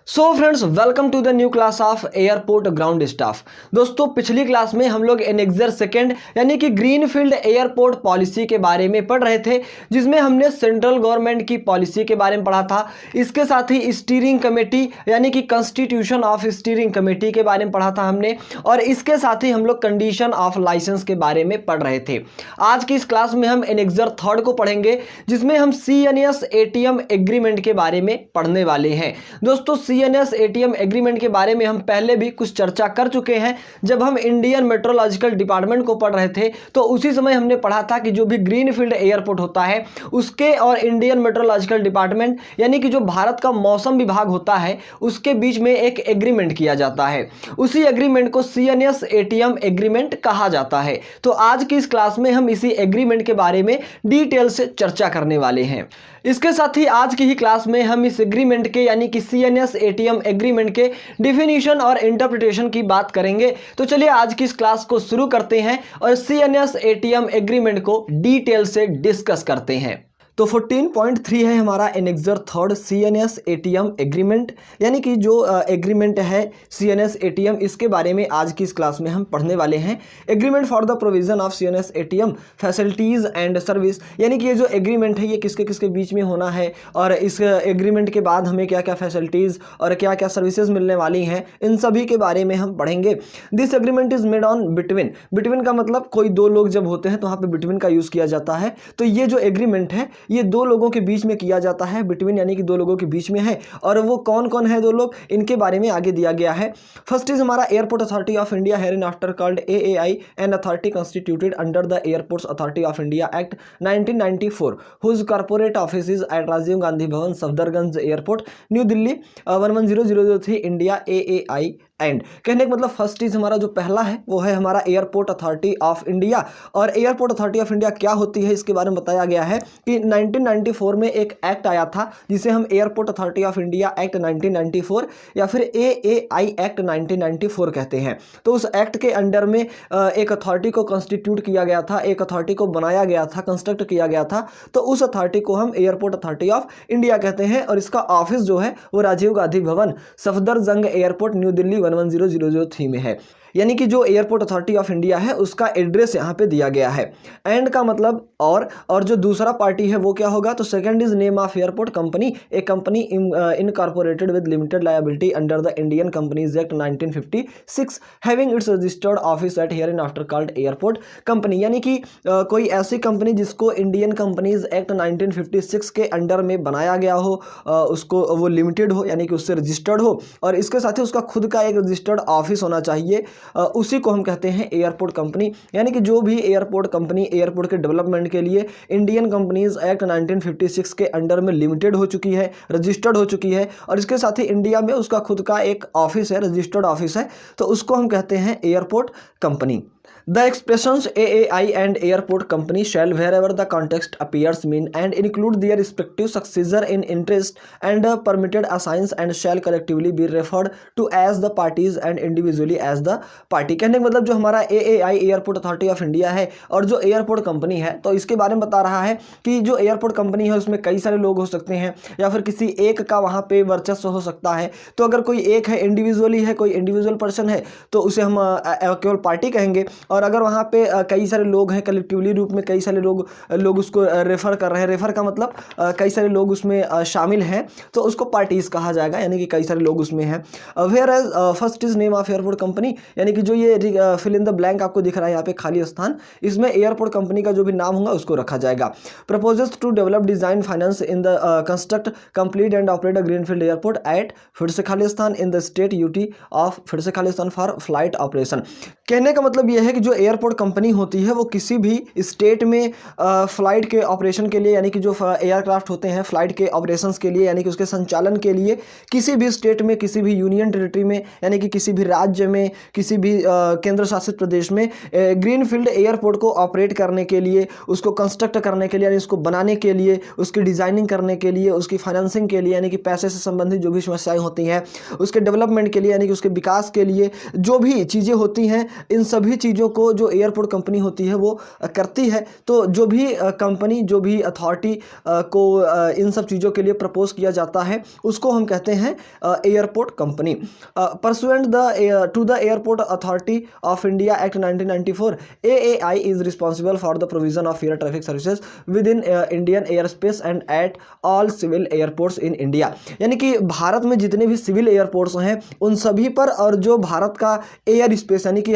So friends, welcome to the new class of airport ground staff. दोस्तों, पिछली class में हम लोग एनेक्सर सेकंड यानी कि ग्रीनफील्ड एयरपोर्ट पॉलिसी के बारे में पढ़ रहे थे, जिसमें हमने सेंट्रल गवर्नमेंट की पॉलिसी के बारे में पढ़ा था। इसके साथ ही स्टीयरिंग कमेटी यानी कि कॉन्स्टिट्यूशन ऑफ स्टीयरिंग कमेटी के बारे में पढ़ा था हमने, और इसके साथ ही हम लोग कंडीशन ऑफ लाइसेंस के बारे में पढ़ रहे थे। आज की इस क्लास में हम एनेक्सर थर्ड को पढ़ेंगे, जिसमें हम CNS ATM एग्रीमेंट के बारे में पढ़ने वाले हैं। दोस्तों, CNS ATM एग्रीमेंट के बारे में हम पहले भी कुछ चर्चा कर चुके हैं। जब हम इंडियन मेट्रोलॉजिकल डिपार्टमेंट को पढ़ रहे थे तो उसी समय हमने पढ़ा था कि जो भी ग्रीनफील्ड एयरपोर्ट होता है उसके और इंडियन मेट्रोलॉजिकल डिपार्टमेंट यानी कि जो भारत का मौसम विभाग होता है उसके बीच में एक एग्रीमेंट किया जाता है। उसी एग्रीमेंट को CNS ATM एग्रीमेंट कहा जाता है। तो आज की इस क्लास में हम इसी एग्रीमेंट के बारे में डिटेल से चर्चा करने वाले हैं। इसके साथ ही आज की ही क्लास में हम इस एग्रीमेंट के यानी कि CNS ATM एग्रीमेंट के डिफिनीशन और इंटरप्रिटेशन की बात करेंगे। तो चलिए आज की इस क्लास को शुरू करते हैं और CNS ATM एग्रीमेंट को डिटेल से डिस्कस करते हैं। तो 14.3 है हमारा annexure third CNS ATM agreement, यानी कि जो एग्रीमेंट है CNS ATM, इसके बारे में आज की इस क्लास में हम पढ़ने वाले हैं। Agreement for the provision of CNS ATM facilities and service, यानी कि ये जो एग्रीमेंट है ये किसके किसके बीच में होना है और इस एग्रीमेंट के बाद हमें क्या क्या फैसिलिटीज़ और क्या क्या सर्विसेज मिलने वाली हैं, इन सभी के बारे में हम पढ़ेंगे। This agreement is made on between, between का मतलब कोई दो लोग जब होते हैं तो वहाँ पे बिटवीन का यूज़ किया जाता है। तो ये जो एग्रीमेंट है ये दो लोगों के बीच में किया जाता है, बिटवीन यानी कि दो लोगों के बीच में है। और वो कौन कौन है दो लोग, इनके बारे में आगे दिया गया है। फर्स्ट इज हमारा Airport Authority of India, hereinafter called AAI, an authority constituted under the Airports Authority of India Act 1994, whose corporate office is at Rajiv Gandhi Bhavan, Safdarjung airport, New Delhi 110003 India, AAI and. कहने का मतलब फर्स्ट चीज हमारा जो पहला है वो है हमारा एयरपोर्ट अथॉरिटी ऑफ इंडिया। और एयरपोर्ट अथॉरिटी ऑफ इंडिया क्या होती है इसके बारे में बताया गया है कि 1994 में एक एक्ट आया था जिसे हम airport Authority of India Act 1994 या फिर AAI एक्ट 1994 कहते हैं। तो उस एक्ट के अंडर में एक अथॉरिटी को कॉन्स्टिट्यूट किया गया था, एक अथॉरिटी को बनाया गया था, कंस्ट्रक्ट किया गया था। तो उस अथॉरिटी को हम एयरपोर्ट अथॉरिटी ऑफ इंडिया कहते हैं और इसका ऑफिस जो है वो राजीव गांधी भवन, सफदरजंग एयरपोर्ट, न्यू दिल्ली 110003 में है। यानी कि जो एयरपोर्ट अथॉरिटी ऑफ इंडिया है उसका एड्रेस यहाँ पे दिया गया है। एंड का मतलब और जो दूसरा पार्टी है वो क्या होगा, तो second is name of airport company, A company incorporated with limited liability under the Indian companies act 1956 having its registered office at herein after called airport company. यानी कि कोई ऐसी कंपनी जिसको इंडियन कंपनीज एक्ट 1956 के under में बनाया गया हो, उसको वो लिमिटेड हो यानी कि उससे रजिस्टर्ड हो, और इसके साथ ही उसका खुद का एक रजिस्टर्ड ऑफिस होना चाहिए, उसी को हम कहते हैं एयरपोर्ट कंपनी। यानी कि जो भी एयरपोर्ट कंपनी एयरपोर्ट के डेवलपमेंट के लिए इंडियन कंपनीज एक्ट 1956 के अंडर में लिमिटेड हो चुकी है, रजिस्टर्ड हो चुकी है, और इसके साथ ही इंडिया में उसका खुद का एक ऑफिस है, रजिस्टर्ड ऑफिस है, तो उसको हम कहते हैं airport company. The expressions AAI and airport company shall, wherever the context appears, mean and include their respective successor in interest and permitted assigns and shall collectively be referred to as the parties and individually as the party। कहने का मतलब जो हमारा AAI airport Authority of India है और जो airport company है, तो इसके बारे में बता रहा है कि जो एयरपोर्ट कंपनी है उसमें कई सारे लोग हो सकते हैं या फिर किसी एक का वहाँ पे वर्चस्व हो सकता है। तो अगर कोई एक है, इंडिविजुअली है, कोई इंडिविजुअल पर्सन है, तो उसे हम केवल पार्टी कहेंगे। और अगर वहाँ पे कई सारे लोग हैं, कलेक्टिवली रूप में कई सारे लोग उसको रेफर कर रहे हैं, रेफर का मतलब कई सारे लोग उसमें शामिल हैं, तो उसको पार्टीज कहा जाएगा, यानी कि कई सारे लोग उसमें हैं। Whereas first is name of airport company, यानी कि जो ये फिल इन द ब्लैंक आपको दिख रहा है यहाँ पे खाली स्थान, इसमें एयरपोर्ट कंपनी का जो भी नाम होगा उसको रखा जाएगा। Proposes to develop design finance in the construct complete and operate a greenfield airport at, फिर से खाली स्थान, in the state UT of, फिर से खाली स्थान, फॉर फ्लाइट ऑपरेशन। कहने का मतलब यह है कि जो एयरपोर्ट कंपनी होती है वो किसी भी स्टेट में फ्लाइट के ऑपरेशन के लिए, यानी कि जो एयरक्राफ्ट होते हैं फ्लाइट के ऑपरेशंस के लिए, यानी कि उसके संचालन के लिए किसी भी स्टेट में, किसी भी यूनियन टेरिटरी में, यानी कि किसी भी राज्य में, किसी भी केंद्र शासित प्रदेश में ग्रीनफील्ड एयरपोर्ट को ऑपरेट करने के लिए, उसको कंस्ट्रक्ट करने के लिए, यानी उसको बनाने के लिए, उसकी डिज़ाइनिंग करने के लिए, उसकी फाइनेंसिंग के लिए, यानी कि पैसे से संबंधित जो भी समस्याएं होती हैं उसके डेवलपमेंट के लिए, यानी कि उसके विकास के लिए जो भी चीज़ें होती हैं, इन सभी चीज़ों को जो एयरपोर्ट कंपनी होती है वो करती है। तो जो भी कंपनी, जो भी अथॉरिटी को इन सब चीज़ों के लिए प्रपोज किया जाता है उसको हम कहते हैं airport company. Pursuant to the Airport Authority of India Act 1994, AAI is responsible for the provision of air traffic services within Indian air space and at all civil airports in India. यानी कि भारत में जितने भी civil airports हैं उन सभी पर, और जो भारत का एयर स्पेस यानी कि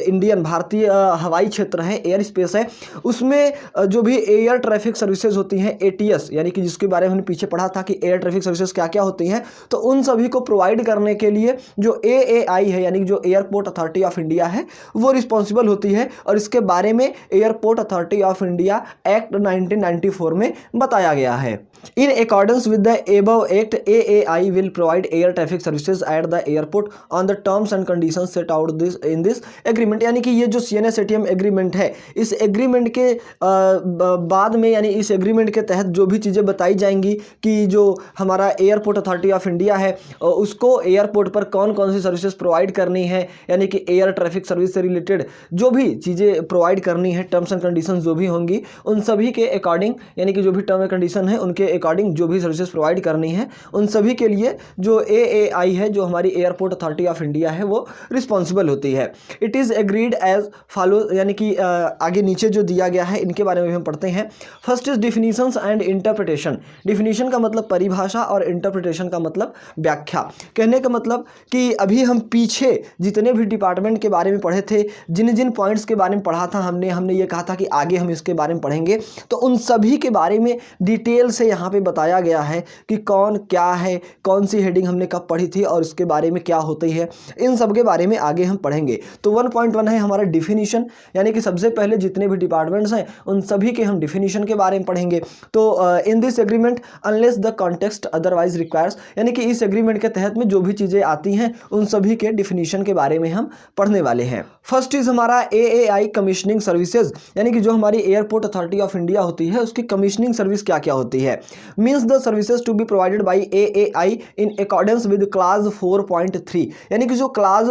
इंडियन भारतीय हवाई क्षेत्र है, एयर स्पेस है, उसमें जो भी एयर ट्रैफिक सर्विसेज होती हैं ATS, यानी कि जिसके बारे में हमने पीछे पढ़ा था कि एयर ट्रैफिक सर्विसेज क्या क्या होती हैं, तो उन सभी को प्रोवाइड करने के लिए जो AAI है यानी कि जो एयरपोर्ट अथॉरिटी ऑफ इंडिया है वो रिस्पॉन्सिबल होती है। और इसके बारे में airport Authority of India Act 1994 में बताया गया है। In accordance with the above act, AAI will provide air traffic services at the airport on the terms and conditions set out in this agreement। यानी कि ये जो CNSATM एग्रीमेंट है, इस एग्रीमेंट के बाद में, यानी इस एग्रीमेंट के तहत जो भी चीज़ें बताई जाएंगी कि जो हमारा एयरपोर्ट अथॉरिटी ऑफ इंडिया है उसको एयरपोर्ट पर कौन कौन सी सर्विसेज प्रोवाइड करनी है, यानी कि एयर ट्रैफिक सर्विस से रिलेटेड जो भी चीज़ें प्रोवाइड करनी है, टर्म्स एंड कंडीशन जो भी होंगी उन सभी के अकॉर्डिंग, यानी कि जो भी टर्म एंड कंडीशन है उनके अकॉर्डिंग जो भी सर्विसेज प्रोवाइड करनी है उन सभी के लिए जो AAI है, जो हमारी एयरपोर्ट अथॉरिटी ऑफ इंडिया है, वो रिस्पॉन्सिबल होती है। It is agreed as follow, यानी कि आगे नीचे जो दिया गया है इनके बारे में भी हम पढ़ते हैं। First is definitions and interpretation. Definition का मतलब परिभाषा और इंटरप्रिटेशन का मतलब व्याख्या। कहने का मतलब कि अभी हम पीछे जितने भी डिपार्टमेंट के बारे में पढ़े थे, जिन जिन पॉइंट्स के बारे में पढ़ा था हमने ये कहा था कि आगे हम इसके बारे में पढ़ेंगे, तो उन सभी के बारे में डिटेल से यहाँ पे बताया गया है कि कौन क्या है, कौन सी हेडिंग हमने कब पढ़ी थी और इसके बारे में क्या होती है, इन सब के बारे में आगे हम पढ़ेंगे। तो 1.1 है हमारा डिफिनीशन, यानी कि सबसे पहले जितने भी डिपार्टमेंट्स हैं उन सभी के हम डिफिनीशन के बारे में पढ़ेंगे। तो in this agreement unless the context otherwise requires, यानी कि इस एग्रीमेंट के तहत में जो भी चीज़ें आती हैं उन सभी के डिफिनीशन के बारे में हम पढ़ने वाले हैं। फर्स्ट इज हमारा AAI कमीशनिंग सर्विसेज, यानी कि जो हमारी एयरपोर्ट अथॉरिटी ऑफ इंडिया होती है उसकी कमीशनिंग सर्विस क्या क्या होती है। Means the services to be provided by AAI in accordance with clause 4.3, यानी कि जो क्लास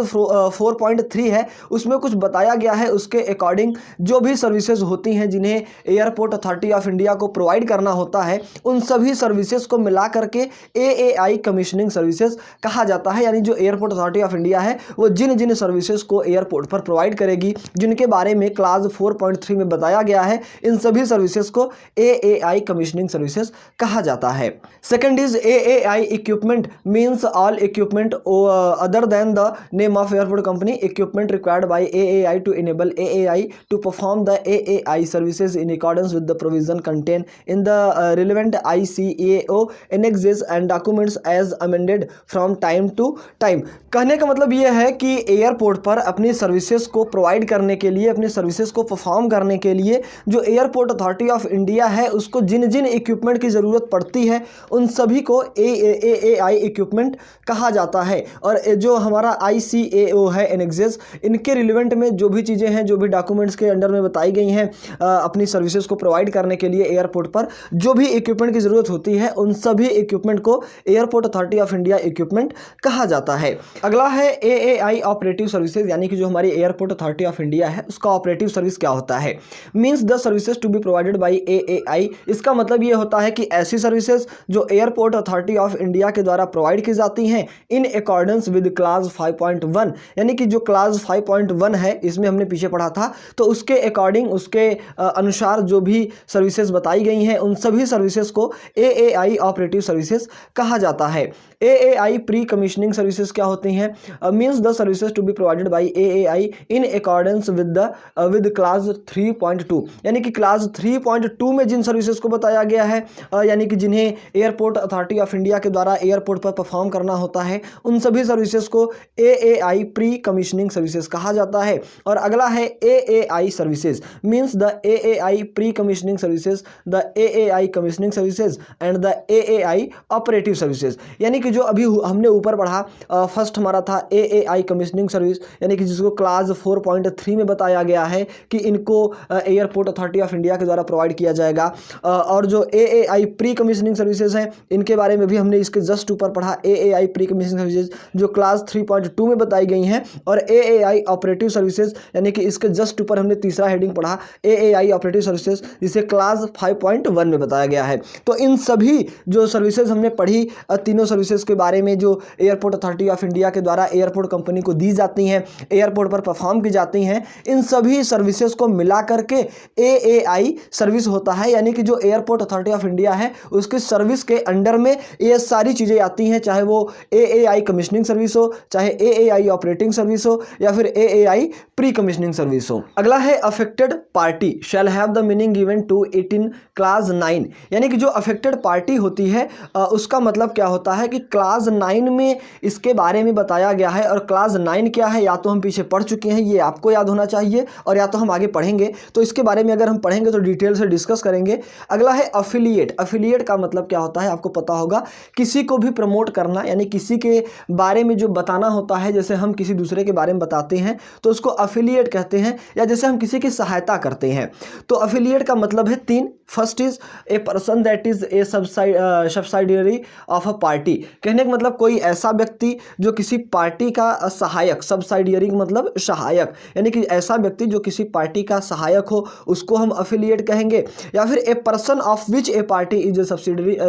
4.3 है उसमें कुछ बताया गया है, उसके अकॉर्डिंग जो भी सर्विसेज होती हैं जिन्हें एयरपोर्ट अथॉरिटी ऑफ इंडिया को प्रोवाइड करना होता है उन सभी सर्विसेज को मिला करके AAI कमीशनिंग सर्विसेज कहा जाता है। यानी जो एयरपोर्ट अथॉरिटी ऑफ इंडिया है वो जिन जिन सर्विसेज को एयरपोर्ट पर प्रोवाइड करेगी, जिनके बारे में क्लास 4.3 में बताया गया है, इन सभी सर्विसेज को AAI कमीशनिंग सर्विसेज कहा जाता है। Second is AAI equipment, means all equipment other than the name of airport company, equipment required by AAI to enable AAI to perform the AAI services in accordance with the provision contain in the relevant ICAO annexes and documents as amended from time to time। कहने का मतलब ये है कि airport पर अपनी services को provide करने के लिए, अपनी सर्विसेज को परफॉर्म करने के लिए जो एयरपोर्ट अथॉरिटी ऑफ इंडिया है उसको जिन जिन इक्विपमेंट की ज़रूरत पड़ती है उन सभी को AAI इक्विपमेंट कहा जाता है। और जो हमारा ICAO है एनेक्सेस, इनके रिलेवेंट में जो भी चीज़ें हैं, जो भी डॉक्यूमेंट्स के अंडर में बताई गई हैं अपनी सर्विसेज को प्रोवाइड करने के लिए एयरपोर्ट पर जो भी इक्विपमेंट की ज़रूरत होती है उन सभी इक्विपमेंट को airport Authority of India equipment कहा जाता है। अगला है AAI ऑपरेटिव सर्विसेज, यानी कि जो हमारी एयरपोर्ट अथॉरिटी ऑफ इंडिया है उसका ऑपरेटिव सर्विस क्या होता है। Means the services to be provided by AAI, इसका मतलब ये होता है कि ऐसी सर्विसेज जो एयरपोर्ट अथॉरिटी ऑफ इंडिया के द्वारा प्रोवाइड की जाती हैं इन अकॉर्डेंस विद क्लास 5.1, यानी कि जो क्लास 5.1 है इसमें हमने पीछे पढ़ा था, तो उसके अकॉर्डिंग, उसके अनुसार जो भी सर्विसेज बताई गई हैं उन सभी सर्विसेज को AAI ऑपरेटिव सर्विसेज कहा जाता है। AAI प्री कमीशनिंग सर्विसेज क्या होती हैं। Means the services to be provided by AAI in accordance with clause 3.2, यानी कि क्लास 3.2 में जिन सर्विसेज को बताया गया है, यानी कि जिन्हें एयरपोर्ट अथॉरिटी ऑफ इंडिया के द्वारा एयरपोर्ट पर परफॉर्म करना होता है उन सभी सर्विसेज को AAI प्री कमीशनिंग सर्विसेज कहा जाता है। और अगला है AAI services, means the AAI pre commissioning services, the AAI commissioning services and the AAI operative services, यानी कि जो अभी हमने ऊपर पढ़ा, फर्स्ट हमारा था AAI कमीशनिंग सर्विस, यानी कि जिसको क्लास 4.3 में बताया गया है कि इनको एयरपोर्ट अथॉरिटी ऑफ इंडिया के द्वारा प्रोवाइड किया जाएगा। और जो AAI प्री कमीशनिंग सर्विसेज हैं इनके बारे में भी हमने इसके जस्ट ऊपर पढ़ा, AAI प्री कमीशनिंग सर्विसेज जो क्लास 3.2 में बताई गई हैं, और AAI ऑपरेटिव ऑपरेटिव सर्विसेज, यानी कि इसके जस्ट ऊपर हमने तीसरा हेडिंग पढ़ा AAI ऑपरेटिव सर्विसेज, जिसे क्लास 5.1 में बताया गया है। तो इन सभी जो सर्विसेज हमने पढ़ी, तीनों सर्विसेज के बारे में जो एयरपोर्ट अथॉरिटी ऑफ इंडिया के द्वारा एयरपोर्ट कंपनी को दी जाती हैं, एयरपोर्ट पर परफॉर्म की जाती हैं, इन सभी सर्विसेज को मिला करके AAI सर्विस होता है। यानी कि जो एयरपोर्ट अथॉरिटी ऑफ इंडिया है उसकी सर्विस के अंडर में ये सारी चीज़ें आती हैं, चाहे वो AAI कमीशनिंग सर्विस हो, चाहे AAI ऑपरेटिंग सर्विस हो, या फिर AAI प्री कमीशनिंग सर्विस हो। अगला है affected party shall have the meaning given to it in clause 9। यानी कि जो अफेक्टेड पार्टी होती है उसका मतलब क्या होता है कि क्लास 9 में इसके बारे में बताया गया है। और क्लास 9 क्या है, या तो हम पीछे पढ़ चुके हैं, ये आपको याद होना चाहिए, और या तो हम आगे पढ़ेंगे। तो इसके बारे में अगर हम पढ़ेंगे तो डिटेल से डिस्कस करेंगे। अगला है अफिलिएट। अफिलिएट का मतलब क्या होता है, आपको पता होगा, किसी को भी प्रमोट करना, यानी किसी के बारे में जो बताना होता है। जैसे हम किसी दूसरे के बारे में बताते हैं तो उसको अफिलिएट कहते हैं, या जैसे हम किसी की सहायता करते हैं। तो अफिलिएट का मतलब है 3। First is a person that is a subsidiary of a party. कहने का मतलब कोई ऐसा व्यक्ति जो किसी पार्टी का सहायक, सब्सिडियरी मतलब सहायक, यानी कि ऐसा व्यक्ति जो किसी पार्टी का सहायक हो उसको हम अफिलिएट कहेंगे। या फिर a person of which A party is a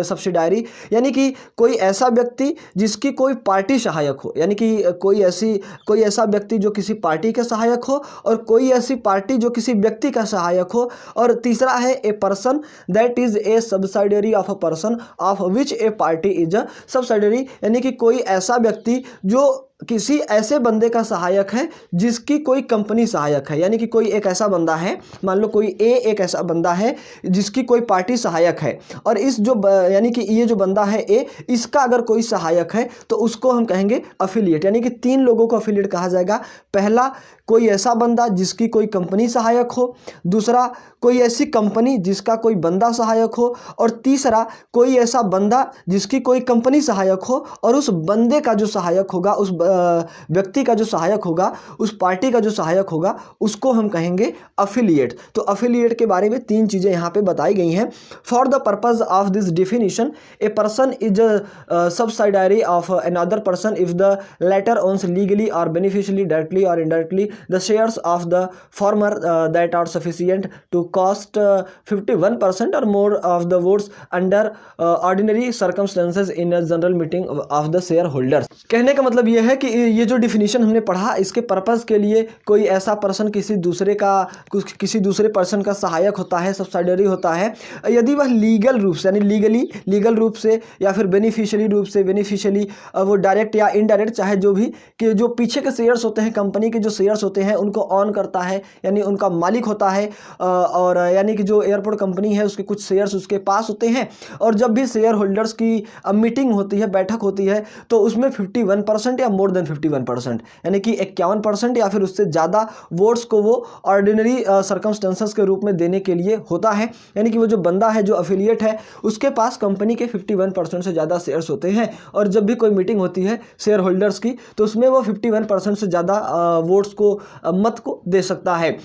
subsidiary, यानी कि कोई ऐसा व्यक्ति जिसकी कोई पार्टी सहायक हो, यानी कि कोई ऐसा व्यक्ति जो किसी पार्टी का सहायक हो, और कोई ऐसी पार्टी जो किसी व्यक्ति का सहायक हो। और तीसरा है a person that is a subsidiary of a person of which A party is a subsidiary, यानी कि कोई ऐसा व्यक्ति जो किसी ऐसे बंदे का सहायक है जिसकी कोई कंपनी सहायक है। यानी कि कोई एक ऐसा बंदा है, मान लो कोई एक ऐसा बंदा है जिसकी कोई पार्टी सहायक है, और इस जो यानी कि ये जो बंदा है ए, इसका अगर कोई सहायक है तो उसको हम कहेंगे अफिलिएट। यानी कि 3 लोगों को अफिलिएट कहा जाएगा। पहला, कोई ऐसा बंदा जिसकी कोई कंपनी सहायक हो। दूसरा, कोई ऐसी कंपनी जिसका कोई बंदा सहायक हो। और तीसरा, कोई ऐसा बंदा जिसकी कोई कंपनी सहायक हो, और उस बंदे का जो सहायक होगा, उस व्यक्ति का जो सहायक होगा, उस पार्टी का जो सहायक होगा, उसको हम कहेंगे अफिलिएट। तो अफिलिएट के बारे में 3 चीज़ें यहाँ पे बताई गई हैं। For the purpose of this definition, a person is subsidiary of another person if the latter owns legally और बेनिफिशियली डायरेक्टली और indirectly the shares of the former that are sufficient to cost 51% और more of the votes under ordinary circumstances in a general meeting of the shareholders. कहने का मतलब यह है कि ये जो डिफिनीशन हमने पढ़ा, इसके पर्पस के लिए कोई ऐसा पर्सन किसी दूसरे पर्सन का सहायक होता है, सब्सिडियरी होता है, यदि वह लीगल रूप से, यानी लीगल रूप से, या फिर बेनिफिशियली रूप से, वो डायरेक्ट या इनडायरेक्ट, चाहे जो भी, कि जो पीछे के शेयर्स होते हैं, कंपनी के जो शेयर्स होते हैं उनको ऑन करता है, यानी उनका मालिक होता है। और यानी कि जो एयरपोर्ट कंपनी है उसके कुछ शेयर्स उसके पास होते हैं, और जब भी शेयर होल्डर्स की मीटिंग होती है, बैठक होती है, तो उसमें 51% या मोर देन 51%, यानी कि 51% या फिर उससे ज़्यादा वोट्स को वो ऑर्डिनरी सर्कमस्टेंसेस के रूप में देने के लिए होता है। यानी कि वो जो बंदा है, जो अफिलिएट है, उसके पास कंपनी के 51% से ज़्यादा शेयर्स होते हैं, और जब भी कोई मीटिंग होती है शेयर होल्डर्स की, तो उसमें वो 51% से ज़्यादा वोट्स को, मत को दे सकता है।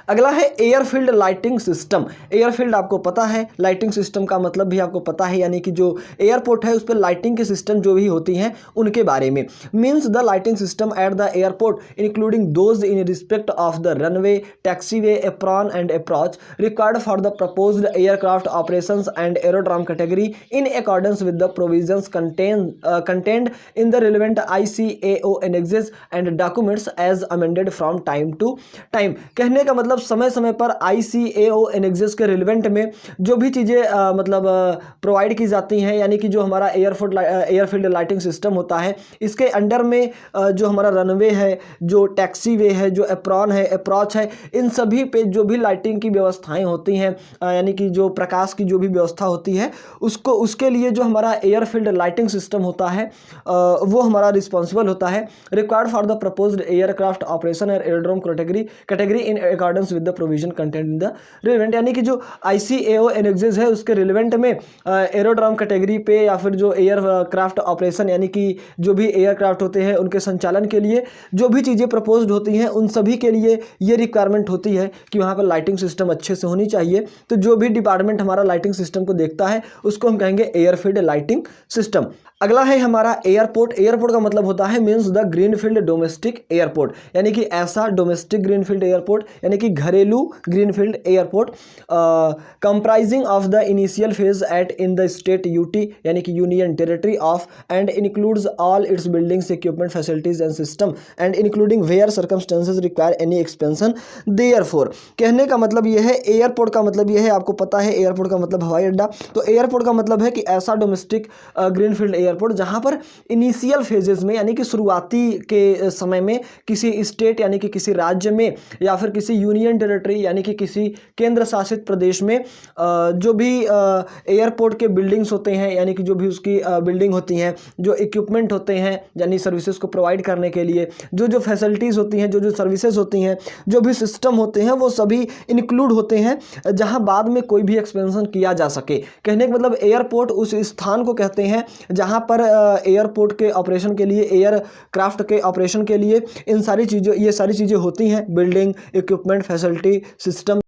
अगला है एयरफील्ड लाइटिंग सिस्टम। एयरफील्ड आपको पता है, लाइटिंग सिस्टम का मतलब भी आपको पता है, यानी कि जो एयरपोर्ट है उस पर लाइटिंग के सिस्टम जो भी होती हैं उनके बारे में। Means the lighting system at the airport including those in respect of the runway, taxiway, apron and approach required for the proposed aircraft operations and aerodrome category in accordance with the provisions contained in the relevant ICAO annexes and documents as amended from time to time. कहने का मतलब समय समय पर ICAO annexes के relevant में जो भी चीज़ें मतलब प्रोवाइड की जाती हैं, यानी कि जो हमारा एयरफील्ड लाइटिंग सिस्टम होता है, इसके अंडर में जो हमारा रनवे है, जो टैक्सीवे है, जो एप्रॉन है, अप्रोच है, इन सभी पे जो भी लाइटिंग की व्यवस्थाएं होती हैं, यानी कि जो प्रकाश की जो भी व्यवस्था होती है, उसके लिए जो हमारा एयरफील्ड लाइटिंग सिस्टम होता है वो हमारा रिस्पॉन्सिबल होता है। Required for the proposed aircraft operation और aerodrome category in accordance compliance with the provision content in the relevant, यानी कि जो ICAO एनेक्सेस है उसके रिलेवेंट में एरोड्रम कैटेगरी पे या फिर जो एयरक्राफ्ट ऑपरेशन यानी कि जो भी एयरक्राफ्ट होते हैं उनके संचालन के लिए जो भी चीज़ें प्रपोज्ड होती हैं उन सभी के लिए ये रिक्वायरमेंट होती है कि वहाँ पर लाइटिंग सिस्टम अच्छे से होनी चाहिए। तो जो भी डिपार्टमेंट हमारा लाइटिंग सिस्टम को देखता है उसको हम कहेंगे एयरफील्ड लाइटिंग सिस्टम। अगला है हमारा एयरपोर्ट। एयरपोर्ट का मतलब होता है means the greenfield domestic airport, यानी कि ऐसा डोमेस्टिक ग्रीनफील्ड एयरपोर्ट यानी कि घरेलू greenfield airport comprising of the initial phase at in the state UT यानी कि union territory of and includes all its buildings equipment facilities and system and including where circumstances require any expansion therefor. कहने का मतलब यह है, airport का मतलब यह है, आपको पता है एयरपोर्ट का मतलब हवाई अड्डा, तो एयरपोर्ट का मतलब है कि ऐसा डोमेस्टिक ग्रीनफील्ड एयरपोर्ट जहां पर इनिशियल फेजेस में यानी कि शुरुआती के समय में किसी स्टेट यानी कि किसी राज्य में या फिर किसी यूनियन टेरिटरी यानी कि किसी केंद्र शासित प्रदेश में जो भी एयरपोर्ट के बिल्डिंग्स होते हैं यानी कि जो भी उसकी बिल्डिंग होती हैं, जो इक्विपमेंट होते हैं यानी सर्विसेज को प्रोवाइड करने के लिए जो जो फैसिलिटीज़ होती हैं, जो जो सर्विसेज होती हैं, जो भी सिस्टम होते हैं, वो सभी इंक्लूड होते हैं जहां बाद में कोई भी एक्सपेंशन किया जा सके। कहने का मतलब एयरपोर्ट उस स्थान को कहते हैं जहां पर एयरपोर्ट के ऑपरेशन के लिए, एयरक्राफ्ट के ऑपरेशन के लिए इन सारी चीज़ों ये सारी चीज़ें होती हैं, बिल्डिंग, इक्विपमेंट, फैसिलिटी, सिस्टम।